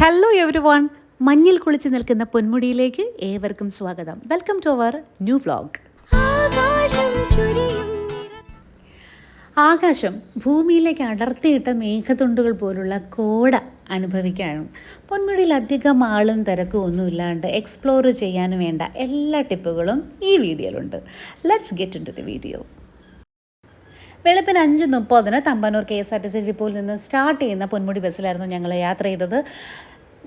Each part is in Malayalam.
ഹലോ എവരി വൺ, മഞ്ഞിൽ കുളിച്ച് നിൽക്കുന്ന പൊന്മുടിയിലേക്ക് ഏവർക്കും സ്വാഗതം. Welcome to our new vlog. ആകാശം ഭൂമിയിലേക്ക് അടർത്തിയിട്ട മേഘത്തുണ്ടുകൾ പോലുള്ള കോട അനുഭവിക്കാനും പൊന്മുടിയിൽ അധികം ആളും തിരക്കും ഒന്നും ഇല്ലാണ്ട് എക്സ്പ്ലോർ ചെയ്യാനും വേണ്ട എല്ലാ ടിപ്പുകളും ഈ വീഡിയോയിലുണ്ട്. Let's get into the video. വെളുപ്പിന് 5:30 തമ്പാനൂർ KSRTC ഡിപ്പോയിൽ നിന്ന് സ്റ്റാർട്ട് ചെയ്യുന്ന പൊന്മുടി ബസ്സിലായിരുന്നു ഞങ്ങൾ യാത്ര ചെയ്തത്.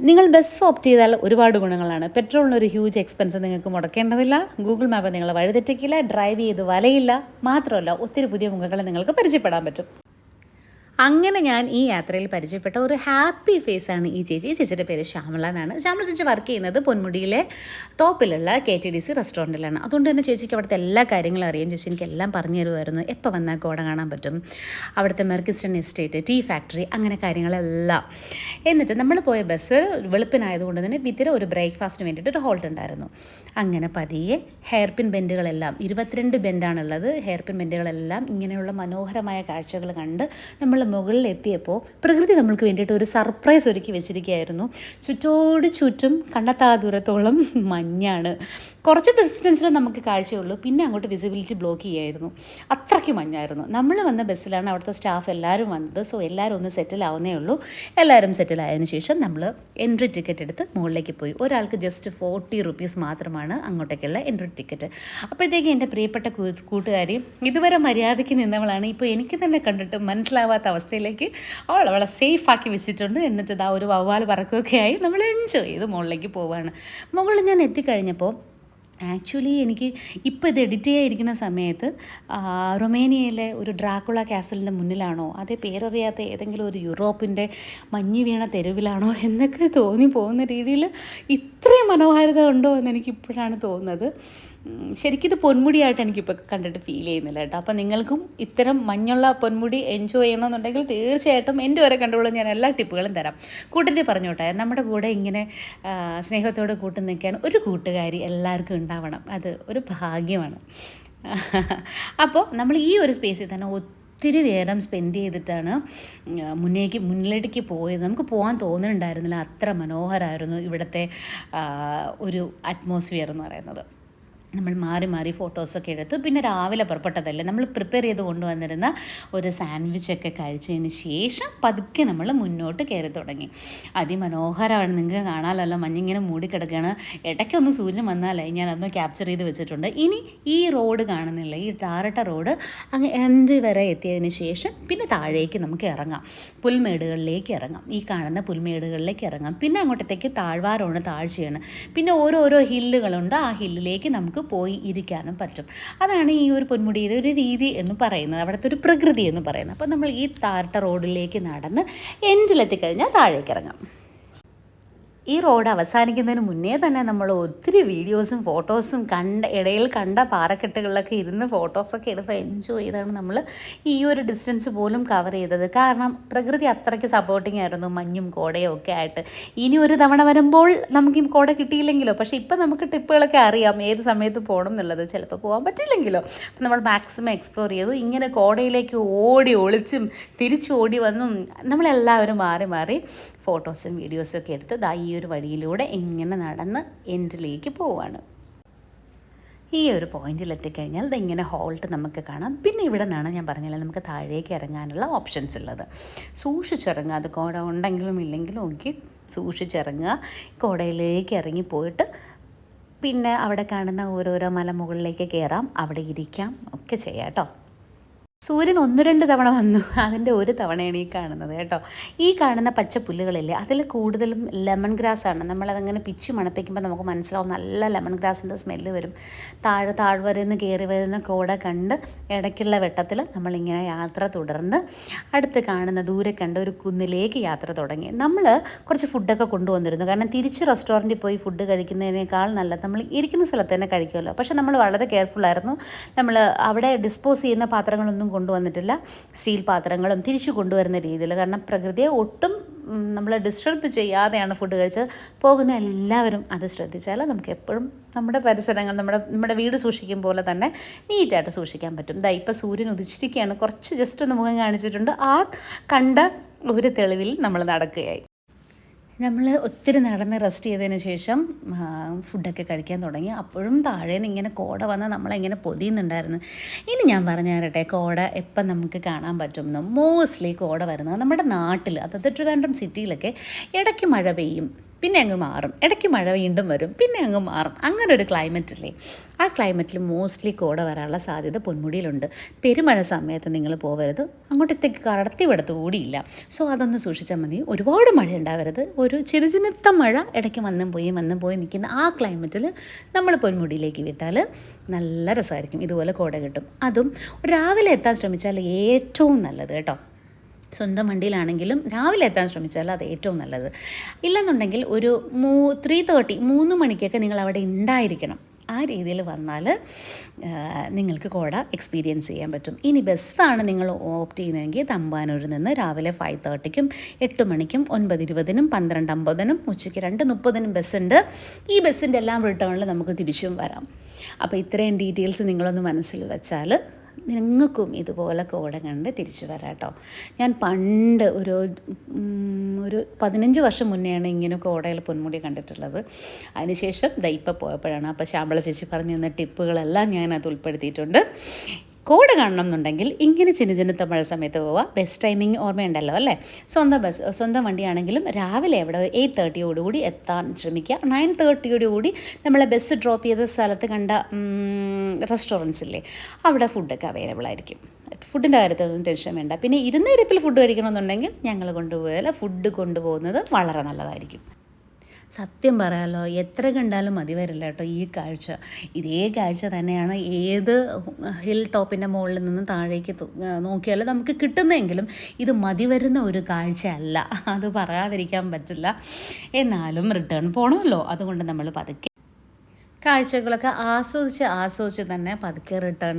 നിങ്ങൾ ബസ് ഓപ്റ്റ് ചെയ്താൽ ഒരുപാട് ഗുണങ്ങളാണ്. പെട്രോളിനൊരു ഹ്യൂജ് എക്സ്പെൻസ് നിങ്ങൾക്ക് മുടക്കേണ്ടതില്ല. ഗൂഗിൾ മാപ്പ് നിങ്ങളെ വഴിതെറ്റിക്കില്ല. ഡ്രൈവ് ചെയ്ത് വലയില്ല. മാത്രമല്ല, ഒത്തിരി പുതിയ മുഖങ്ങളെ നിങ്ങൾക്ക് പരിചയപ്പെടാൻ പറ്റും. അങ്ങനെ ഞാൻ ഈ യാത്രയിൽ പരിചയപ്പെട്ട ഒരു ഹാപ്പി ഫേസാണ് ഈ ചേച്ചി. ചേച്ചിയുടെ പേര് ശ്യാമള എന്നാണ്. ശ്യാമള ചേച്ചി വർക്ക് ചെയ്യുന്നത് പൊന്മുടിയിലെ ടോപ്പിലുള്ള KTDC റെസ്റ്റോറൻറ്റിലാണ്. അതുകൊണ്ട് തന്നെ ചേച്ചിക്ക് അവിടുത്തെ എല്ലാ കാര്യങ്ങളും അറിയാം. ചേച്ചി എനിക്ക് എല്ലാം പറഞ്ഞു തരുമായിരുന്നു. എപ്പോൾ വന്നാൽ കോട കാണാൻ പറ്റും, അവിടുത്തെ മെർക്കിസ്റ്റൺ എസ്റ്റേറ്റ്, ടീ ഫാക്ടറി, അങ്ങനെ കാര്യങ്ങളെല്ലാം. എന്നിട്ട് നമ്മൾ പോയ ബസ് വെളുപ്പിനായതുകൊണ്ട് തന്നെ വിതിര ഒരു ബ്രേക്ക്ഫാസ്റ്റിന് വേണ്ടിയിട്ട് ഒരു ഹോൾട്ട് ഉണ്ടായിരുന്നു. അങ്ങനെ പതിയെ ഹെയർപിൻ ബെൻഡുകളെല്ലാം 22 ബെൻഡാണുള്ളത്. ഹെയർപിൻ ബെൻഡുകളെല്ലാം ഇങ്ങനെയുള്ള മനോഹരമായ കാഴ്ചകൾ കണ്ട് നമ്മൾ മുകളിൽ എത്തിയപ്പോൾ പ്രകൃതി നമ്മൾക്ക് വേണ്ടിയിട്ട് ഒരു സർപ്രൈസ് ഒരുക്കി വെച്ചിരിക്കുകയായിരുന്നു. ചുറ്റോട് ചുറ്റും കണ്ടെത്താ ദൂരത്തോളം മഞ്ഞാണ്. കുറച്ച് ഡിസ്റ്റൻസിൽ നമുക്ക് കാഴ്ചയുള്ളൂ, പിന്നെ അങ്ങോട്ട് വിസിബിലിറ്റി ബ്ലോക്ക് ചെയ്യായിരുന്നു. അത്രയ്ക്ക് മഞ്ഞായിരുന്നു. നമ്മൾ വന്ന ബസ്സിലാണ് അവിടുത്തെ സ്റ്റാഫ് എല്ലാവരും വന്നത്. സോ എല്ലാവരും ഒന്ന് സെറ്റിൽ ആവുന്നേ ഉള്ളൂ. എല്ലാവരും സെറ്റിൽ ആയതിനു ശേഷം നമ്മൾ എൻട്രി ടിക്കറ്റ് എടുത്ത് മുകളിലേക്ക് പോയി. ഒരാൾക്ക് ജസ്റ്റ് 40 rupees മാത്രമാണ് അങ്ങോട്ടേക്കുള്ള എൻട്രി ടിക്കറ്റ്. അപ്പോഴത്തേക്ക് എൻ്റെ പ്രിയപ്പെട്ട കൂട്ടുകാരി ഇതുവരെ മര്യാദയ്ക്ക് നിന്നവളാണ്. ഇപ്പോൾ എനിക്ക് തന്നെ കണ്ടിട്ട് മനസ്സിലാവാത്ത അവസ്ഥയിലേക്ക് അവളെ സേഫാക്കി വെച്ചിട്ടുണ്ട്. എന്നിട്ട് ഇതാ ഒരു വവ്വാൽ പറക്കുകയൊക്കെയായി നമ്മൾ എൻജോയ് ചെയ്ത് മുകളിലേക്ക് പോവുകയാണ്. മുകളിൽ ഞാൻ എത്തിക്കഴിഞ്ഞപ്പോൾ ആക്ച്വലി എനിക്ക് ഇപ്പോൾ ഇത് എഡിറ്റ് ചെയ്യാതിരിക്കുന്ന സമയത്ത് റൊമേനിയയിലെ ഒരു ഡ്രാക്കുള കാസലിൻ്റെ മുന്നിലാണോ, അതേ പേരറിയാത്ത ഏതെങ്കിലും ഒരു യൂറോപ്പിൻ്റെ മഞ്ഞ് വീണ തെരുവിലാണോ എന്നൊക്കെ തോന്നി പോകുന്ന രീതിയിൽ ഇത്രയും മനോഹാരിത ഉണ്ടോ എന്ന് എനിക്കിപ്പോഴാണ് തോന്നുന്നത്. ശരിക്കും ഇത് പൊന്മുടിയായിട്ട് എനിക്കിപ്പോൾ കണ്ടിട്ട് ഫീൽ ചെയ്യുന്നില്ല കേട്ടോ. അപ്പോൾ നിങ്ങൾക്കും ഇത്തരം മഞ്ഞുള്ള പൊന്മുടി എൻജോയ് ചെയ്യണമെന്നുണ്ടെങ്കിൽ തീർച്ചയായിട്ടും എൻ്റെ വരെ കണ്ടുള്ള ഞാൻ എല്ലാ ടിപ്പുകളും തരാം. കൂട്ടത്തിൽ പറഞ്ഞോട്ടെ, നമ്മുടെ കൂടെ ഇങ്ങനെ സ്നേഹത്തോടെ കൂട്ടി നിൽക്കാൻ ഒരു കൂട്ടുകാരി എല്ലാവർക്കും ഉണ്ടാവണം. അത് ഒരു ഭാഗ്യമാണ്. അപ്പോൾ നമ്മൾ ഈ ഒരു സ്പേസിൽ തന്നെ ഒത്തിരി നേരം സ്പെൻഡ് ചെയ്തിട്ടാണ് മുന്നിലേക്ക് പോയത്. നമുക്ക് പോകാൻ തോന്നുന്നുണ്ടായിരുന്നില്ല, അത്ര മനോഹരമായിരുന്നു ഇവിടുത്തെ ഒരു അറ്റ്മോസ്ഫിയർ എന്ന് പറയുന്നത്. നമ്മൾ മാറി മാറി ഫോട്ടോസൊക്കെ എടുത്തു. പിന്നെ രാവിലെ പുറപ്പെട്ടതല്ലേ, നമ്മൾ പ്രിപ്പയർ ചെയ്ത് കൊണ്ടുവന്നിരുന്ന ഒരു സാൻഡ്വിച്ചൊക്കെ കഴിച്ചതിന് ശേഷം പതുക്കെ നമ്മൾ മുന്നോട്ട് കയറി തുടങ്ങി. അതിമനോഹരമാണ്, നിങ്ങൾക്ക് കാണാമല്ലോ, മഞ്ഞിങ്ങനെ മൂടിക്കിടക്കുകയാണ്. ഇടയ്ക്കൊന്ന് സൂര്യൻ വന്നാലേ ഞാനതൊന്ന് ക്യാപ്ചർ ചെയ്ത് വെച്ചിട്ടുണ്ട്. ഇനി ഈ റോഡ് കാണുന്നില്ല, ഈ ടാറിട്ട റോഡ് അങ്ങ് എൻഡ് വരെ എത്തിയതിന് ശേഷം പിന്നെ താഴേക്ക് നമുക്ക് ഇറങ്ങാം, പുൽമേടുകളിലേക്ക് ഇറങ്ങാം. ഈ കാണുന്ന പുൽമേടുകളിലേക്ക് ഇറങ്ങാം. പിന്നെ അങ്ങോട്ടത്തേക്ക് താഴ്വാരമാണ്, താഴ്ചയാണ്. പിന്നെ ഓരോരോ ഹില്ലുകളുണ്ട്. ആ ഹില്ലിലേക്ക് നമുക്ക് പോയി ഇരിക്കാനും പറ്റും. അതാണ് ഈ ഒരു പൊന്മുടിയുടെ ഒരു രീതി എന്ന് പറയുന്നത്, അവിടുത്തെ ഒരു പ്രകൃതി എന്ന് പറയുന്നത്. അപ്പോൾ നമ്മൾ ഈ താഴ്ത്ത റോഡിലേക്ക് നടന്ന് എൻഡിലെത്തിക്കഴിഞ്ഞാൽ താഴേക്ക് ഇറങ്ങാം. ഈ റോഡ് അവസാനിക്കുന്നതിന് മുന്നേ തന്നെ നമ്മൾ ഒത്തിരി വീഡിയോസും ഫോട്ടോസും ഇടയിൽ കണ്ട പാറക്കെട്ടുകളിലൊക്കെ ഇരുന്ന് ഫോട്ടോസൊക്കെ എടുത്ത് എൻജോയ് ചെയ്താണ് നമ്മൾ ഈ ഒരു ഡിസ്റ്റൻസ് പോലും കവർ ചെയ്തത്. കാരണം പ്രകൃതി അത്രയ്ക്ക് സപ്പോർട്ടിങ് ആയിരുന്നു, മഞ്ഞും കോടയും ഒക്കെ ആയിട്ട്. ഇനി ഒരു തവണ വരുമ്പോൾ നമുക്ക് ഈ കോട കിട്ടിയില്ലെങ്കിലോ, പക്ഷേ ഇപ്പം നമുക്ക് ടിപ്പുകളൊക്കെ അറിയാം ഏത് സമയത്ത് പോകണം എന്നുള്ളത്. ചിലപ്പോൾ പോകാൻ പറ്റില്ലെങ്കിലോ. അപ്പം നമ്മൾ മാക്സിമം എക്സ്പ്ലോർ ചെയ്തു. ഇങ്ങനെ കോടയിലേക്ക് ഓടി ഒളിച്ചും തിരിച്ചോടി വന്നും നമ്മളെല്ലാവരും മാറി മാറി ഫോട്ടോസും വീഡിയോസും ഒക്കെ എടുത്ത് ഈ ഒരു വഴിയിലൂടെ ഇങ്ങനെ നടന്ന് എൻഡിലേക്ക് പോവാണ്. ഈ ഒരു പോയിന്റിലെത്തിക്കഴിഞ്ഞാൽ ഇങ്ങനെ ഹോൾട്ട് നമുക്ക് കാണാം. പിന്നെ ഇവിടെ നിന്നാണ് ഞാൻ പറഞ്ഞില്ല നമുക്ക് താഴേക്ക് ഇറങ്ങാനുള്ള ഓപ്ഷൻസ് ഉള്ളത്. സൂക്ഷിച്ചിറങ്ങുക, അത് കോട ഉണ്ടെങ്കിലും ഇല്ലെങ്കിലും ഒക്കെ സൂക്ഷിച്ചിറങ്ങുക. കോടയിലേക്ക് ഇറങ്ങിപ്പോയിട്ട് പിന്നെ അവിടെ കാണുന്ന ഓരോരോ മലമുകളിലേക്ക് കയറാം, അവിടെ ഇരിക്കാം, ഒക്കെ ചെയ്യാം കേട്ടോ. സൂര്യൻ 1-2 തവണ വന്നു, അതിൻ്റെ ഒരു തവണയാണ് ഈ കാണുന്നത് കേട്ടോ. ഈ കാണുന്ന പച്ച പുല്ലുകളില്ലേ, അതിൽ കൂടുതലും ലെമൺ ഗ്രാസാണ്. നമ്മളതങ്ങനെ പിച്ച് മണപ്പിക്കുമ്പോൾ നമുക്ക് മനസ്സിലാവും, നല്ല ലെമൺ ഗ്രാസിൻ്റെ സ്മെല്ല് വരും. താഴ്വരയിൽ കയറി വരുന്ന കോട കണ്ട് ഇടയ്ക്കുള്ള വെട്ടത്തിൽ നമ്മളിങ്ങനെ യാത്ര തുടർന്ന് അടുത്ത് കാണുന്ന ദൂരെ കണ്ട ഒരു കുന്നിലേക്ക് യാത്ര തുടങ്ങി. നമ്മൾ കുറച്ച് ഫുഡൊക്കെ കൊണ്ടുവന്നിരുന്നു. കാരണം തിരിച്ച് റെസ്റ്റോറൻറ്റിൽ പോയി ഫുഡ് കഴിക്കുന്നതിനേക്കാൾ നല്ലത് നമ്മൾ ഇരിക്കുന്ന സ്ഥലത്ത് തന്നെ കഴിക്കുമല്ലോ. പക്ഷേ നമ്മൾ വളരെ കെയർഫുള്ളായിരുന്നു. നമ്മൾ അവിടെ ഡിസ്പോസ് ചെയ്യുന്ന പാത്രങ്ങളൊന്നും കൊണ്ടുവന്നിട്ടില്ല, സ്റ്റീൽ പാത്രങ്ങളും തിരിച്ചു കൊണ്ടുവരുന്ന രീതിയിൽ. കാരണം പ്രകൃതിയെ ഒട്ടും നമ്മൾ ഡിസ്റ്റർബ് ചെയ്യാതെയാണ് ഫുഡ് കഴിച്ചത്. പോകുന്ന എല്ലാവരും അത് ശ്രദ്ധിച്ചാൽ നമുക്ക് എപ്പോഴും നമ്മുടെ പരിസരങ്ങൾ നമ്മുടെ വീട് സൂക്ഷിക്കും പോലെ തന്നെ നീറ്റായിട്ട് സൂക്ഷിക്കാൻ പറ്റും. ഇപ്പോൾ സൂര്യൻ ഉദിച്ചിരിക്കുകയാണ്. കുറച്ച് ജസ്റ്റ് ഒന്ന് മുഖം കാണിച്ചിട്ടുണ്ട്. ആ കണ്ട ഒരു തെളിവിൽ നമ്മൾ നടക്കുകയായി. നമ്മൾ ഒത്തിരി നടന്ന് റെസ്റ്റ് ചെയ്തതിന് ശേഷം ഫുഡൊക്കെ കഴിക്കാൻ തുടങ്ങി. അപ്പോഴും താഴേന്ന് ഇങ്ങനെ കോട വന്ന് നമ്മളിങ്ങനെ പൊതിയുന്നുണ്ടായിരുന്നു. ഇനി ഞാൻ പറഞ്ഞു തരട്ടെ കോട എപ്പം നമുക്ക് കാണാൻ പറ്റുമെന്ന്. മോസ്റ്റ്ലി കോട വരുന്നത് നമ്മുടെ നാട്ടിൽ, അതായത് ട്രിവാൻഡ്രം സിറ്റിയിലൊക്കെ ഇടയ്ക്ക് മഴ പെയ്യും, പിന്നെ അങ്ങ് മാറും, ഇടയ്ക്ക് മഴ വീണ്ടും വരും, പിന്നെ അങ്ങ് മാറും. അങ്ങനെ ഒരു ക്ലൈമറ്റ് ഇല്ലേ, ആ ക്ലൈമറ്റിൽ മോസ്റ്റ്ലി കോട വരാനുള്ള സാധ്യത പൊന്മുടിയിലുണ്ട്. പെരുമഴ സമയത്ത് നിങ്ങൾ പോകരുത്, അങ്ങോട്ടത്തേക്ക് കടത്തി വിടത്ത് കൂടിയില്ല. സോ അതൊന്ന് സൂക്ഷിച്ചാൽ മതി. ഒരുപാട് മഴ ഉണ്ടാവരുത്, ഒരു ചിരുചിനുത്ത മഴ ഇടയ്ക്ക് വന്നും പോയി നിൽക്കുന്ന ആ ക്ലൈമറ്റിൽ നമ്മൾ പൊന്മുടിയിലേക്ക് വിട്ടാൽ നല്ല രസമായിരിക്കും. ഇതുപോലെ കോട കിട്ടും. അതും രാവിലെ എത്താൻ ശ്രമിച്ചാൽ ഏറ്റവും നല്ലത് കേട്ടോ. സ്വന്തം വണ്ടിയിലാണെങ്കിലും രാവിലെ എത്താൻ ശ്രമിച്ചാൽ അത് ഏറ്റവും നല്ലത്. ഇല്ലെന്നുണ്ടെങ്കിൽ ഒരു 3 മണിക്കൊക്കെ നിങ്ങൾ അവിടെ ഉണ്ടായിരിക്കണം. ആ രീതിയിൽ വന്നാൽ നിങ്ങൾക്ക് കോട എക്സ്പീരിയൻസ് ചെയ്യാൻ പറ്റും. ഇനി ബസ്സാണ് നിങ്ങൾ ഓപ്റ്റ് ചെയ്യുന്നതെങ്കിൽ തമ്പാനൂരിൽ നിന്ന് രാവിലെ 5:30-ക്കും 8 മണിക്കും 9:20-നും 12:50-നും ഉച്ചയ്ക്ക് 2:30-നും ബസ്സുണ്ട്. ഈ ബസ്സിൻ്റെ എല്ലാം റിട്ടേണിൽ നമുക്ക് തിരിച്ചും വരാം. അപ്പോൾ ഇത്രയും ഡീറ്റെയിൽസ് നിങ്ങളൊന്ന് മനസ്സിൽ വെച്ചാൽ നിങ്ങൾക്കും ഇതുപോലെ കോട കണ്ട് തിരിച്ചു വരാം കേട്ടോ. ഞാൻ പണ്ട് ഒരു 15 വർഷം മുന്നെയാണ് ഇങ്ങനെ കോടയിൽ പൊന്മുടി കണ്ടിട്ടുള്ളത്. അതിനുശേഷം ഇപ്പം പോയപ്പോഴാണ്. അപ്പോൾ ശ്യാമള ചേച്ചി പറഞ്ഞു തന്ന ടിപ്പുകളെല്ലാം ഞാൻ അത് ഉൾപ്പെടുത്തിയിട്ടുണ്ട്. കോട കാണണം എന്നുണ്ടെങ്കിൽ ഇങ്ങനെ ചിന്ന മഴ സമയത്ത് പോവുക. ബസ് ടൈമിങ് ഓർമ്മയുണ്ടല്ലോ അല്ലേ. സ്വന്തം വണ്ടിയാണെങ്കിലും രാവിലെ അവിടെ 8:30 എത്താൻ ശ്രമിക്കുക. 9:30 നമ്മളെ ബസ് ഡ്രോപ്പ് ചെയ്ത സ്ഥലത്ത് കണ്ട റെസ്റ്റോറൻറ്റ്സ് ഇല്ലേ, അവിടെ ഫുഡൊക്കെ അവൈലബിൾ ആയിരിക്കും. ഫുഡിൻ്റെ കാര്യത്തിലൊന്നും ടെൻഷൻ വേണ്ട. പിന്നെ ഇരുന്നിരിപ്പിൽ ഫുഡ് കഴിക്കണമെന്നുണ്ടെങ്കിൽ ഞങ്ങൾ കൊണ്ടുപോയാൽ ഫുഡ് കൊണ്ടുപോകുന്നത് വളരെ നല്ലതായിരിക്കും. സത്യം പറയാമല്ലോ, എത്ര കണ്ടാലും മതി വരില്ല കേട്ടോ ഈ കാഴ്ച. ഇതേ കാഴ്ച തന്നെയാണ് ഏത് ഹിൽ ടോപ്പിൻ്റെ മുകളിൽ നിന്ന് താഴേക്ക് നോക്കിയാലും നമുക്ക് കിട്ടുന്നതെങ്കിലും ഇത് മതി വരുന്ന ഒരു കാഴ്ച അല്ല, അത് പറയാതിരിക്കാൻ പറ്റില്ല. എന്നാലും റിട്ടേൺ പോകണമല്ലോ, അതുകൊണ്ട് നമ്മൾ പതുക്കെ കാഴ്ചകളൊക്കെ ആസ്വദിച്ച് തന്നെ പതുക്കെ റിട്ടേൺ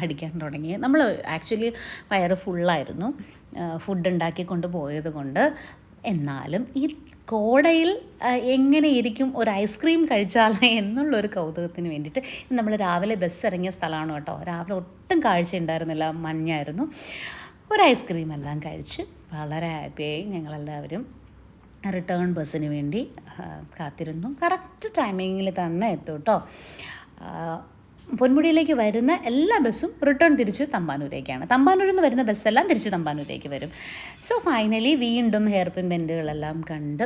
അടിക്കാൻ തുടങ്ങി. നമ്മൾ ആക്ച്വലി വയറ് ഫുള്ളായിരുന്നു ഫുഡ് ഉണ്ടാക്കിക്കൊണ്ട് പോയത് കൊണ്ട്. എന്നാലും ഈ കോടയിൽ എങ്ങനെ ഇരിക്കും ഒരു ഐസ്ക്രീം കഴിച്ചാൽ എന്നുള്ളൊരു കൗതുകത്തിന് വേണ്ടിയിട്ട് നമ്മൾ രാവിലെ ബസ് ഇറങ്ങിയ സ്ഥലമാണ് കേട്ടോ. രാവിലെ ഒട്ടും കാഴ്ച ഉണ്ടായിരുന്നില്ല, മഞ്ഞായിരുന്നു. ഒരു ഐസ്ക്രീം എല്ലാം കഴിച്ച് വളരെ ഹാപ്പിയായി ഞങ്ങളെല്ലാവരും റിട്ടേൺ ബസ്സിന് വേണ്ടി കാത്തിരുന്നു. കറക്റ്റ് ടൈമിങ്ങിൽ തന്നെ എത്തും കേട്ടോ. പൊന്മുടിയിലേക്ക് വരുന്ന എല്ലാ ബസ്സും റിട്ടേൺ തിരിച്ച് തമ്പാനൂരേക്കാണ്. തമ്പാനൂരിൽ നിന്ന് വരുന്ന ബസ്സെല്ലാം തിരിച്ച് തമ്പാനൂരേക്ക് വരും. സോ ഫൈനലി വീണ്ടും ഹെയർപിൻ ബെൻഡുകളെല്ലാം കണ്ട്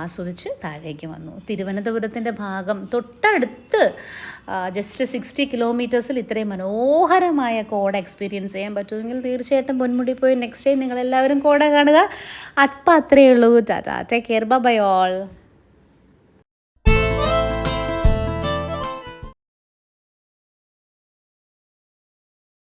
ആസ്വദിച്ച് താഴേക്ക് വന്നു. തിരുവനന്തപുരത്തിൻ്റെ ഭാഗം തൊട്ടടുത്ത് ജസ്റ്റ് 60 കിലോമീറ്റേഴ്സിൽ ഇത്രയും മനോഹരമായ കോട എക്സ്പീരിയൻസ് ചെയ്യാൻ പറ്റുമെങ്കിൽ തീർച്ചയായിട്ടും പൊന്മുടി പോയി നെക്സ്റ്റ് ടൈം നിങ്ങളെല്ലാവരും കോട കാണുക. അപ്പം അത്രയേ ഉള്ളൂ. Tata, take care, bye all.